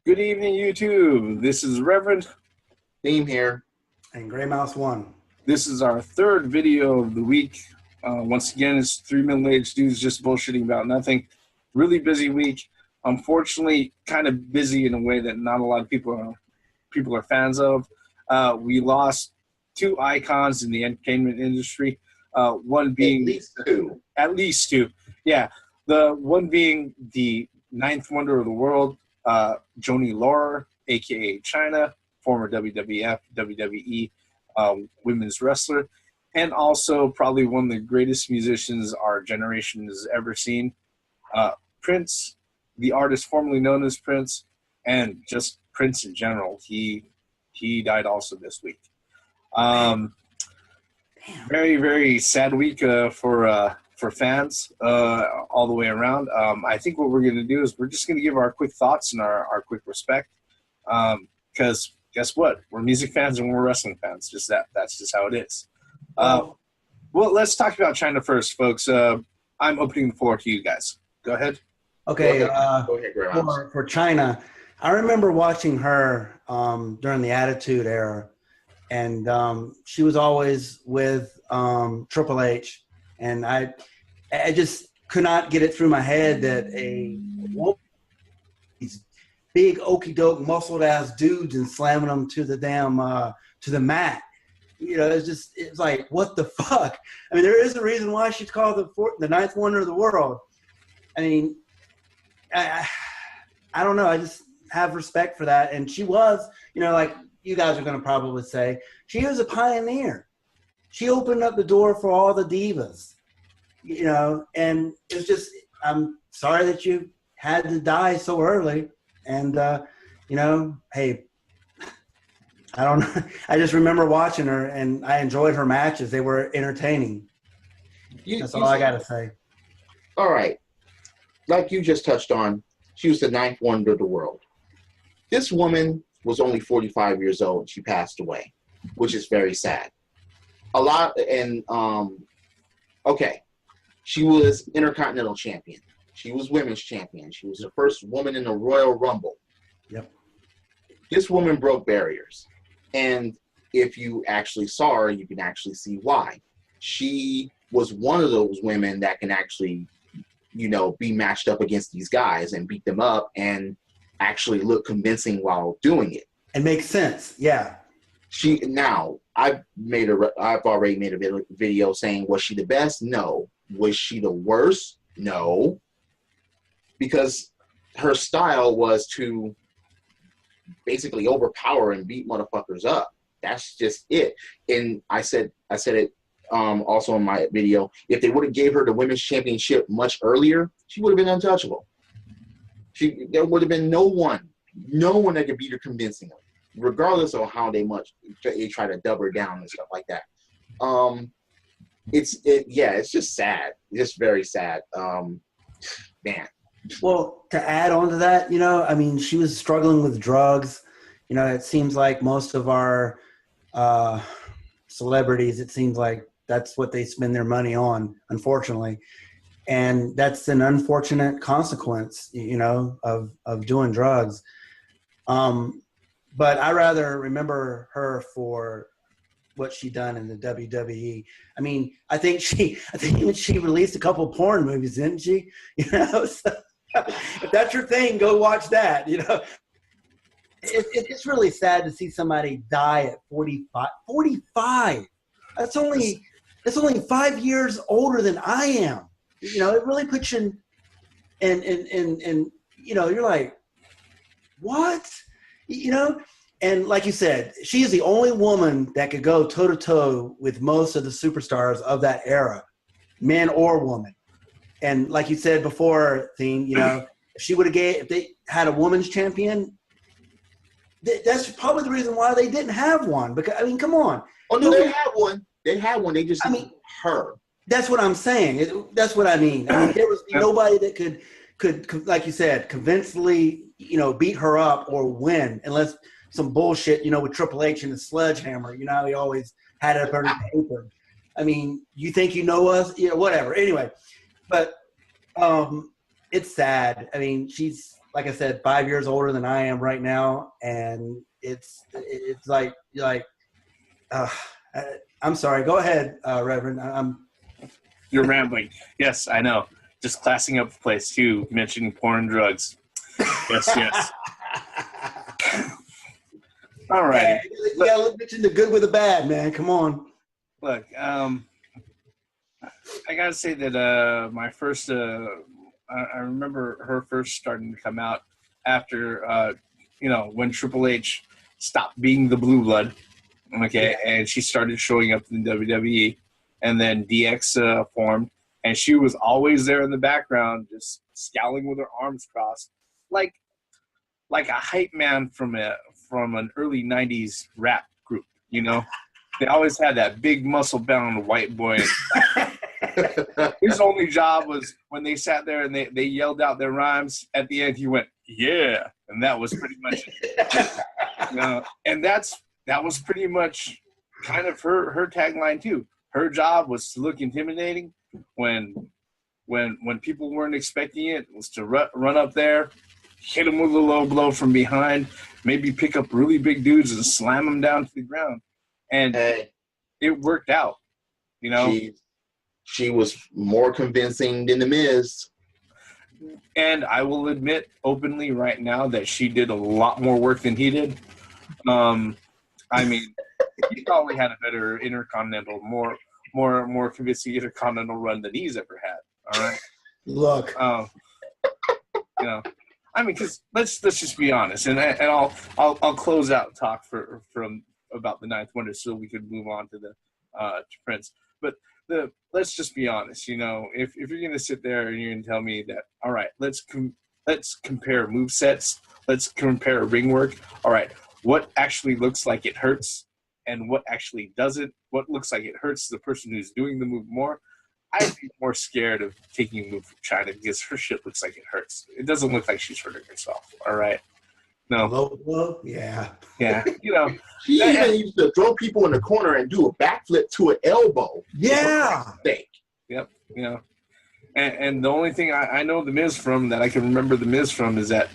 Good evening, YouTube. This is Reverend. Theme here. And Gray Mouse 1. This is our third video of the week. Once again, it's three middle-aged dudes just bullshitting about nothing. Really busy week. Unfortunately, kind of busy in a way that not a lot of people are fans of. We lost two icons in the entertainment industry. One being At least two. Yeah. The one being the ninth wonder of the world, Joanie Laurer, a.k.a. Chyna, former WWF, WWE women's wrestler, and also probably one of the greatest musicians our generation has ever seen, Prince, the artist formerly known as Prince, and just Prince in general. He died also this week. Very, very sad week for fans all the way around. I think what we're going to do is we're just going to give our quick thoughts and our quick respect, because guess what? We're music fans and we're wrestling fans. That's just how it is. Well, let's talk about Chyna first, folks. I'm opening the floor to you guys. Go ahead. Okay, Go ahead, for Chyna, I remember watching her during the Attitude Era, and she was always with Triple H, and I just could not get it through my head that these big okey doke muscled ass dudes and slamming them to the damn to the mat. You know, it's like, what the fuck? I mean, there is a reason why she's called the ninth wonder of the world. I mean, I don't know. I just have respect for that. And she was, like you guys are going to probably say, she was a pioneer. She opened up the door for all the divas, and it's just, I'm sorry that you had to die so early. And, hey, I don't know. I just remember watching her, and I enjoyed her matches. They were entertaining. That's all I got to say. All right. Like you just touched on, she was the ninth wonder of the world. This woman was only 45 years old and she passed away, which is very sad. She was Intercontinental Champion. She was Women's Champion. She was the first woman in the Royal Rumble. Yep. This woman broke barriers. And if you actually saw her, you can actually see why. She was one of those women that can actually, be matched up against these guys and beat them up and actually look convincing while doing it. It makes sense. Yeah. I've already made a video saying, was she the best? No. Was she the worst? No. Because her style was to basically overpower and beat motherfuckers up. That's just it. And I said it also in my video. If they would have gave her the women's championship much earlier, she would have been untouchable. There would have been no one that could beat her convincingly, regardless of how they try to dub her down and stuff like that. It's just sad. Just very sad. Man. Well, to add on to that, she was struggling with drugs. It seems like most of our celebrities, it seems like that's what they spend their money on, unfortunately. And that's an unfortunate consequence, of doing drugs. But I rather remember her for what she done in the WWE. I mean, I think even she released a couple of porn movies, didn't she? So, if that's your thing, go watch that. It's really sad to see somebody die at 45. 45. That's only 5 years older than I am. It really puts you in you're like, what? And like you said, she is the only woman that could go toe-to-toe with most of the superstars of that era, man or woman. And like you said before, Theme, if they had a women's champion, that's probably the reason why they didn't have one. Because, come on. Oh, no, they had one. They had one. They just didn't her. That's what I'm saying. That's what I mean. There was nobody that could, like you said, convincingly, beat her up or win, unless some bullshit, with Triple H and the sledgehammer. He always had it up on paper. You think you know us? Whatever. Anyway, but it's sad. She's like I said, 5 years older than I am right now, and it's like uh, I'm sorry. Go ahead, Reverend. You're rambling. Yes, I know. Just classing up the place too, mentioning porn and drugs. Yes, yes. All right. You gotta mention the good with the bad, man. Come on. Look, I gotta say that my first, I remember her first starting to come out after, when Triple H stopped being the Blue Blood, okay, and she started showing up in WWE, and then DX formed, and she was always there in the background, just scowling with her arms crossed, like a hype man from an early '90s rap group, They always had that big muscle-bound white boy. His only job was when they sat there and they yelled out their rhymes. At the end, he went, "Yeah," and that was pretty much it. And that was pretty much kind of her tagline too. Her job was to look intimidating when people weren't expecting it. Was to run up there, hit them with a low blow from behind, maybe pick up really big dudes and slam them down to the ground. And it worked out, She was more convincing than The Miz. And I will admit openly right now that she did a lot more work than he did. I mean, he probably had a better intercontinental, more convincing intercontinental run than he's ever had. All right. Look. I mean, because let's just be honest, and I'll close out talk from about the Ninth Wonder, so we could move on to the to Prince. But let's just be honest, if you're gonna sit there and you're gonna tell me that, all right, let's compare movesets, let's compare ring work. All right, what actually looks like it hurts and what actually doesn't? What looks like it hurts the person who's doing the move more? I'd be more scared of taking a move from Chyna because her shit looks like it hurts. It doesn't look like she's hurting herself. All right. No. Low blow? Yeah. Yeah. She even used to throw people in the corner and do a backflip to an elbow. Yeah. Yep. And the only thing I know The Miz from, that I can remember The Miz from, is that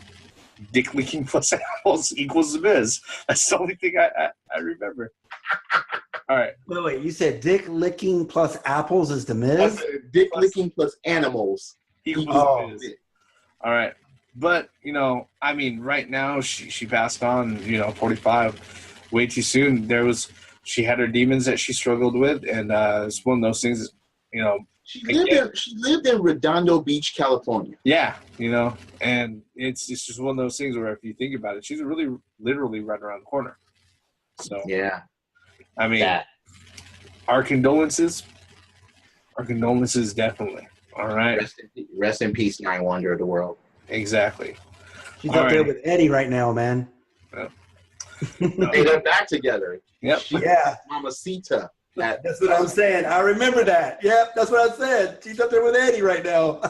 dick licking plus apples equals The Miz. That's the only thing I remember. All right. Wait. You said dick licking plus apples is The Miz? Dick licking plus animals equals The Miz. All right. But, I mean, right now she passed on, 45, way too soon. She had her demons that she struggled with, and it's one of those things, She lived in Redondo Beach, California. Yeah, and it's just one of those things where if you think about it, she's really literally right around the corner. So yeah, I mean, our condolences definitely. All right. Rest in peace, Nine Wonder of the world. Exactly. She's up there with Eddie right now, man. No. Hey, they're back together. Yep. Yeah. Mamacita. That's what I'm saying. I remember that. Yep, that's what I said. She's up there with Eddie right now.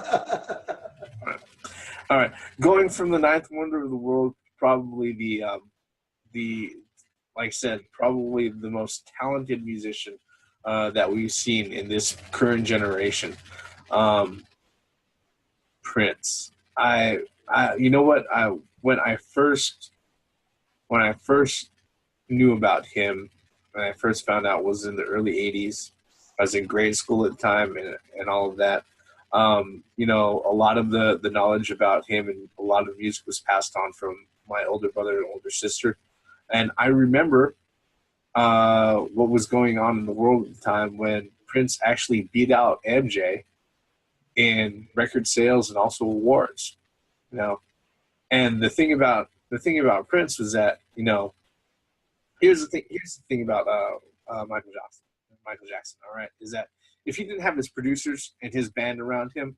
All right. Going from the Ninth Wonder of the world, probably the like I said, probably the most talented musician that we've seen in this current generation, Prince. You know what? When I first knew about him, when I first found out, was in the early '80s. I was in grade school at the time, and all of that. A lot of the knowledge about him and a lot of music was passed on from my older brother and older sister. And I remember what was going on in the world at the time when Prince actually beat out MJ in record sales and also awards. And the thing about Prince was that, here's the thing about Michael Jackson, all right, is that if he didn't have his producers and his band around him,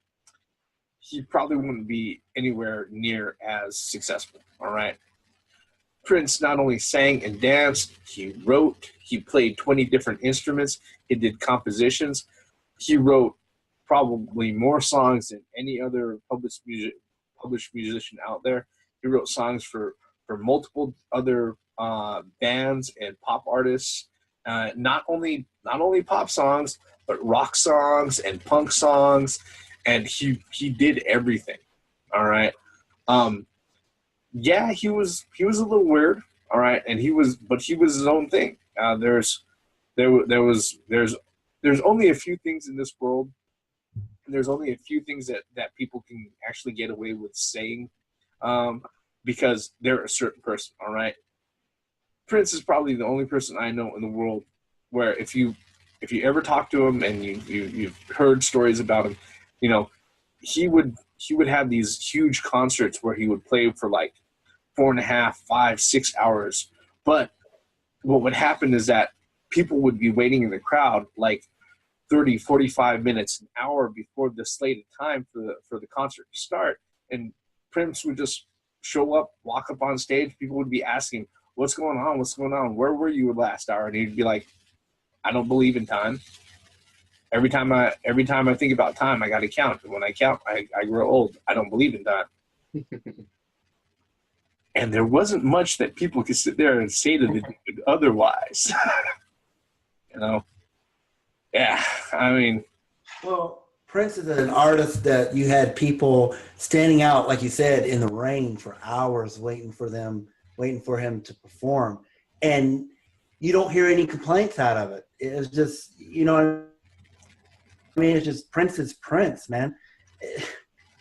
he probably wouldn't be anywhere near as successful, all right? Prince not only sang and danced, he wrote, he played 20 different instruments, he did compositions, he wrote probably more songs than any other published musician out there. He wrote songs for multiple other bands and pop artists, not only pop songs, but rock songs and punk songs, and he did everything. All right. Yeah, he was a little weird, all right, and but he was his own thing. There's only a few things in this world, and there's only a few things that people can actually get away with saying, because they're a certain person, all right. Prince is probably the only person I know in the world where if you ever talk to him and you've heard stories about him, you know, he would have these huge concerts where he would play for like 4.5, 5, 6 hours. But what would happen is that people would be waiting in the crowd like 30, 45 minutes, an hour before the slated time for the concert to start. And Prince would just show up, walk up on stage. People would be asking, what's going on? What's going on? Where were you last hour? And he'd be like, I don't believe in time. Every time I think about time, I got to count. And when I count, I grow old. I don't believe in time. And there wasn't much that people could sit there and say to the dude otherwise. You know? Yeah, I mean. Well, Prince is an artist that you had people standing out, like you said, in the rain for hours waiting for him to perform. And you don't hear any complaints out of it. It's just, you know, I mean, it's just Prince is Prince, man.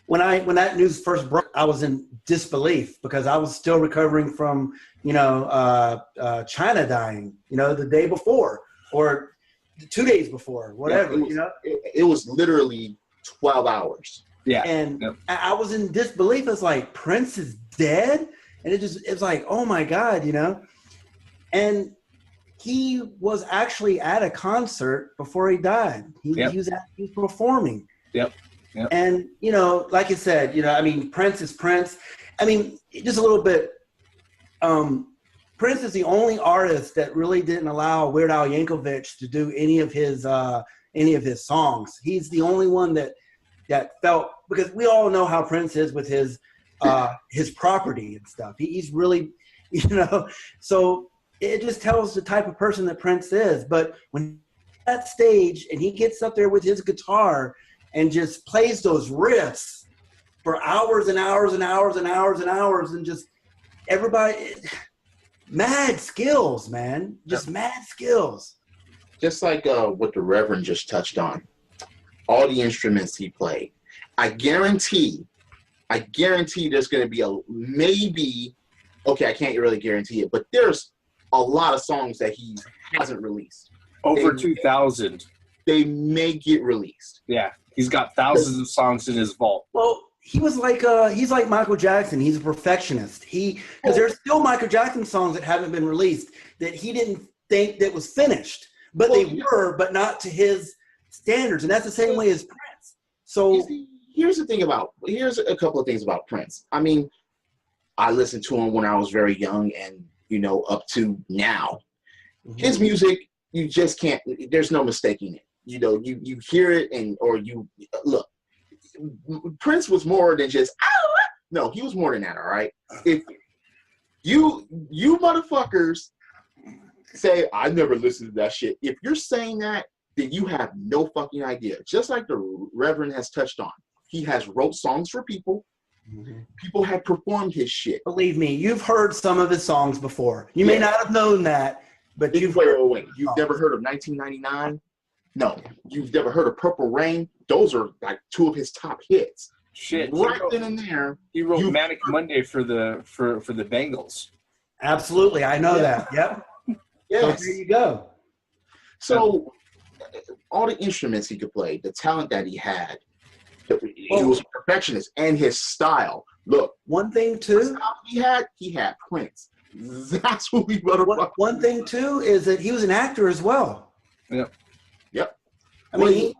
When that news first broke, I was in disbelief because I was still recovering from, you know, Chyna dying, you know, the day before or 2 days before, whatever, you know. It was literally 12 hours. Yeah. And I was in disbelief. It's like, Prince is dead? And it's like, oh my God, you know? And he was actually at a concert before he died. He was performing. Yep. And, you know, like I said, you know, I mean, Prince is Prince. I mean, just a little bit, Prince is the only artist that really didn't allow Weird Al Yankovic to do any of his songs. He's the only one that felt, because we all know how Prince is with his property and stuff. He's really, you know, so it just tells the type of person that Prince is. But when he's at that stage and he gets up there with his guitar and just plays those riffs for hours and hours and hours and hours and hours, and just everybody, mad skills, man, just mad skills. Just like what the Reverend just touched on, all the instruments he played. I guarantee there's going to be maybe, okay, I can't really guarantee it, but there's a lot of songs that he hasn't released. Over 2,000. They may get released. Yeah, he's got thousands of songs in his vault. Well, he was like, he's like Michael Jackson. He's a perfectionist. Because there's still Michael Jackson songs that haven't been released that he didn't think that was finished, but they were, but not to his standards. And that's the same way as Prince. So here's a couple of things about Prince. I mean, I listened to him when I was very young and, you know, up to now. Mm-hmm. His music, you just can't, there's no mistaking it. You know, you hear it look, Prince was more than just, no, he was more than that, all right? If you motherfuckers say, I never listened to that shit, if you're saying that, then you have no fucking idea. Just like the Reverend has touched on. He has wrote songs for people. Mm-hmm. People have performed his shit. Believe me, you've heard some of his songs before. You may not have known that, but You've never heard of 1999? No. You've never heard of Purple Rain? Those are like two of his top hits. Shit. Right then and there. He wrote Manic Monday for the Bengals. Absolutely. I know that. Yep. Yes. So there you go. So all the instruments he could play, the talent that he had, he was a perfectionist, and his style. Look, one thing too, he had Prince. That's what we wrote about. One thing too is that he was an actor as well. Yep. I mean,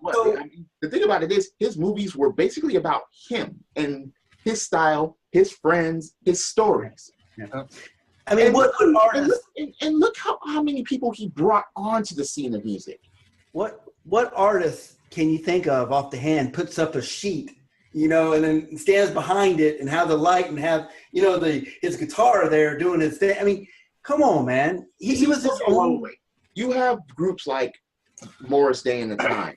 the thing about it is, his movies were basically about him and his style, his friends, his stories. Yeah. I mean, what artist? And look how many people he brought onto the scene of music. What artist can you think of off the hand puts up a sheet, you know, and then stands behind it and have the light and have, you know, his guitar there doing his thing? I mean, come on, man. He was his own. You have groups like Morris Day and the Time.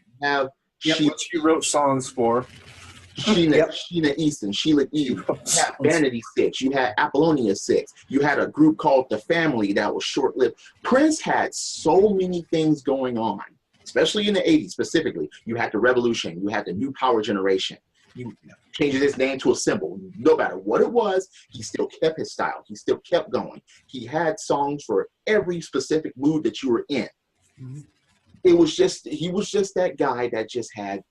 She wrote songs for. Sheena Easton, Sheila E. You had Vanity 6. You had Apollonia 6. You had a group called The Family that was short-lived. Prince had so many things going on, especially in the 80s specifically. You had the Revolution. You had the New Power Generation. You changed his name to a symbol. No matter what it was, he still kept his style. He still kept going. He had songs for every specific mood that you were in. Mm-hmm. He was just that guy that just had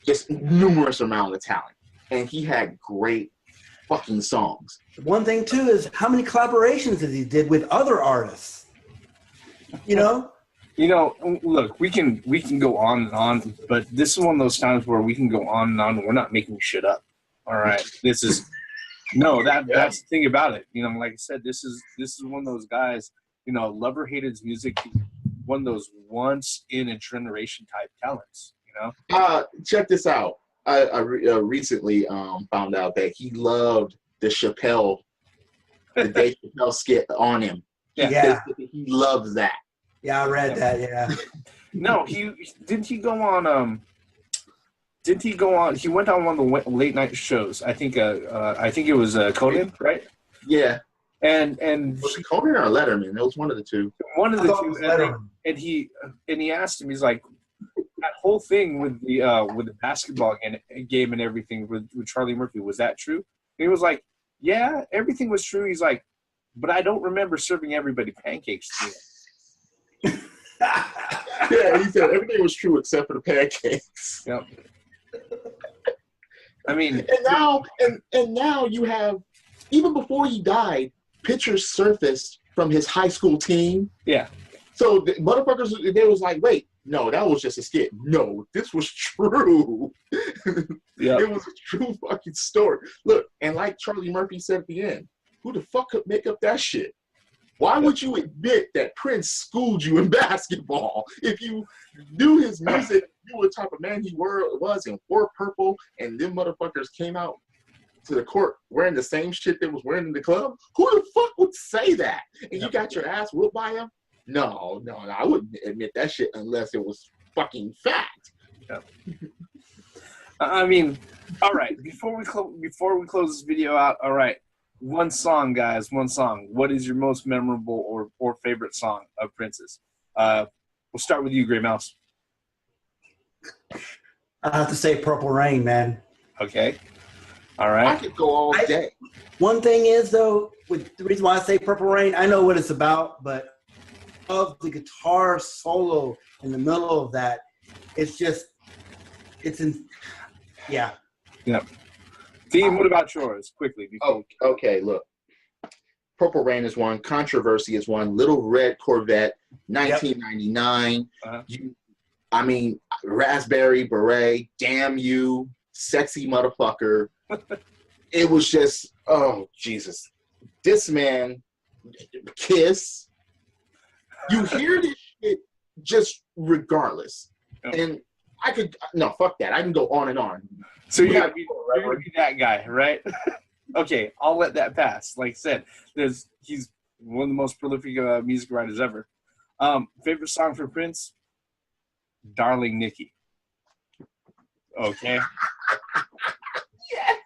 just numerous amount of talent, and he had great fucking songs. One thing too is how many collaborations that he did with other artists. You know, look, we can go on and on, but this is one of those times where we can go on and on. And we're not making shit up. All right, that's the thing about it. You know, like I said, this is one of those guys. You know, love or hate his music, one of those once in a generation type talents. You know? Check this out. I recently found out that he loved the Dave Chappelle skit on him. Yeah. He loves that. Yeah, I read that. Yeah. No, he went on one of the late night shows. I think it was Conan, right? Yeah. And was it Conan or Letterman? It was one of the two. One of the two. And he asked him, he's like, that whole thing with the basketball game and everything with Charlie Murphy, was that true? And he was like, yeah, everything was true. He's like, but I don't remember serving everybody pancakes today. Yeah, he said everything was true except for the pancakes. Yep. I mean, and now you have, even before he died, pictures surfaced from his high school team. Yeah. So the motherfuckers, they was like, wait, no, that was just a skit. No, this was true. Yeah. It was a true fucking story. Look, and like Charlie Murphy said at the end, who the fuck could make up that shit? Why would you admit that Prince schooled you in basketball? If you knew his music, knew what type of man he was and wore purple, and them motherfuckers came out to the court wearing the same shit they was wearing in the club, who the fuck would say that? And you got your ass whooped by him? No, I wouldn't admit that shit unless it was fucking fact. Yep. I mean, all right. Before we close this video out, all right. One song, guys. One song. What is your most memorable or favorite song of Prince's? We'll start with you, Gray Mouse. I have to say Purple Rain, man. Okay. All right. I could go all day. One thing is, though, with the reason why I say Purple Rain, I know what it's about, but of the guitar solo in the middle of that, yeah. Theme, what about yours? Quickly. Okay, look. Purple Rain is one. Controversy is one. Little Red Corvette, 1999. Yep. Raspberry Beret, Damn You, Sexy Motherfucker. It was just, oh, Jesus. This man, Kiss. You hear this shit just regardless. Yep. And fuck that. I can go on and on. So you're gonna be that guy, right? Okay, I'll let that pass. Like I said, he's one of the most prolific music writers ever. Favorite song for Prince? Darling Nikki. Okay. Yes.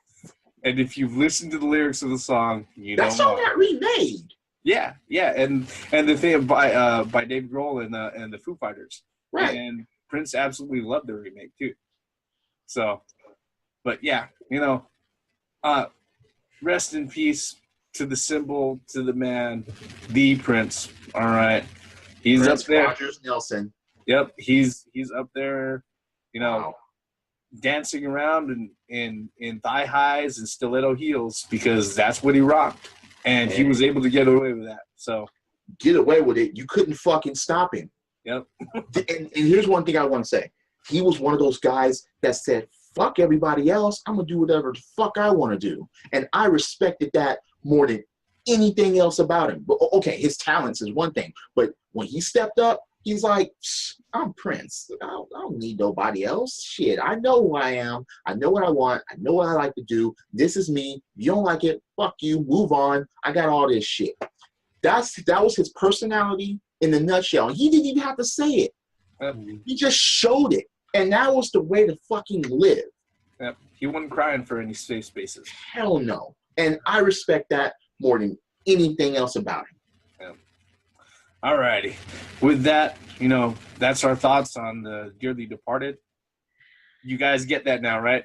And if you've listened to the lyrics of the song, you know that song got remade. Yeah, and the thing by Dave Grohl and the Foo Fighters, right? And Prince absolutely loved the remake too. So, but yeah, rest in peace to the symbol, to the man, the Prince. All right, he's Prince up there. Rogers Nelson. Yep, he's up there. Wow. Dancing around in thigh highs and stiletto heels because that's what he rocked. And he was able to get away with that. So get away with it. You couldn't fucking stop him. Yep. and here's one thing I want to say. He was one of those guys that said, fuck everybody else. I'm going to do whatever the fuck I want to do. And I respected that more than anything else about him. But okay, his talents is one thing. But when he stepped up, he's like, I'm Prince. I don't need nobody else. Shit, I know who I am. I know what I want. I know what I like to do. This is me. If you don't like it, fuck you. Move on. I got all this shit. That was his personality in a nutshell. And he didn't even have to say it. He just showed it. And that was the way to fucking live. Yep. He wasn't crying for any safe spaces. Hell no. And I respect that more than anything else about him. Yep. All righty. With that, that's our thoughts on the dearly departed. You guys get that now, right?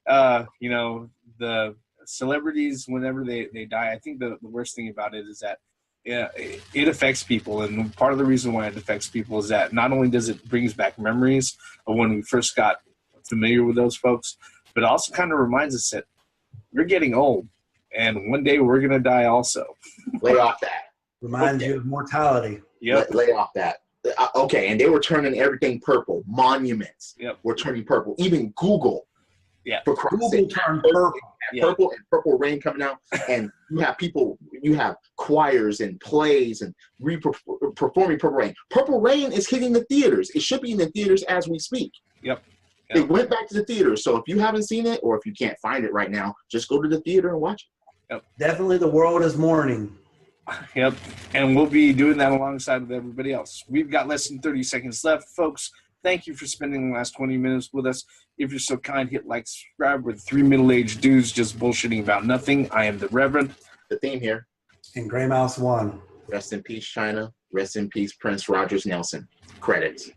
The celebrities, whenever they die, I think the worst thing about it is that it affects people. And part of the reason why it affects people is that not only does it brings back memories of when we first got familiar with those folks, but it also kind of reminds us that we're getting old. And one day we're going to die also. Lay off that. Reminds you of mortality. Yep. Lay off that. Okay, and they were turning everything purple. Monuments were turning purple. Even Google. Yeah. For Christ's Google sake, turned purple. Purple and Purple Rain coming out, and you have choirs and plays and performing Purple Rain. Purple Rain is hitting the theaters. It should be in the theaters as we speak. Yep. It went back to the theaters. So if you haven't seen it, or if you can't find it right now, just go to the theater and watch it. Yep. Definitely the world is mourning. Yep. And we'll be doing that alongside with everybody else. We've got less than 30 seconds left, folks. Thank you for spending the last 20 minutes with us. If you're so kind, hit like, subscribe. We're the three middle-aged dudes just bullshitting about nothing. I am the Reverend. The theme here. And Grey Mouse 1. Rest in peace, Chyna. Rest in peace, Prince Rogers Nelson. Credits.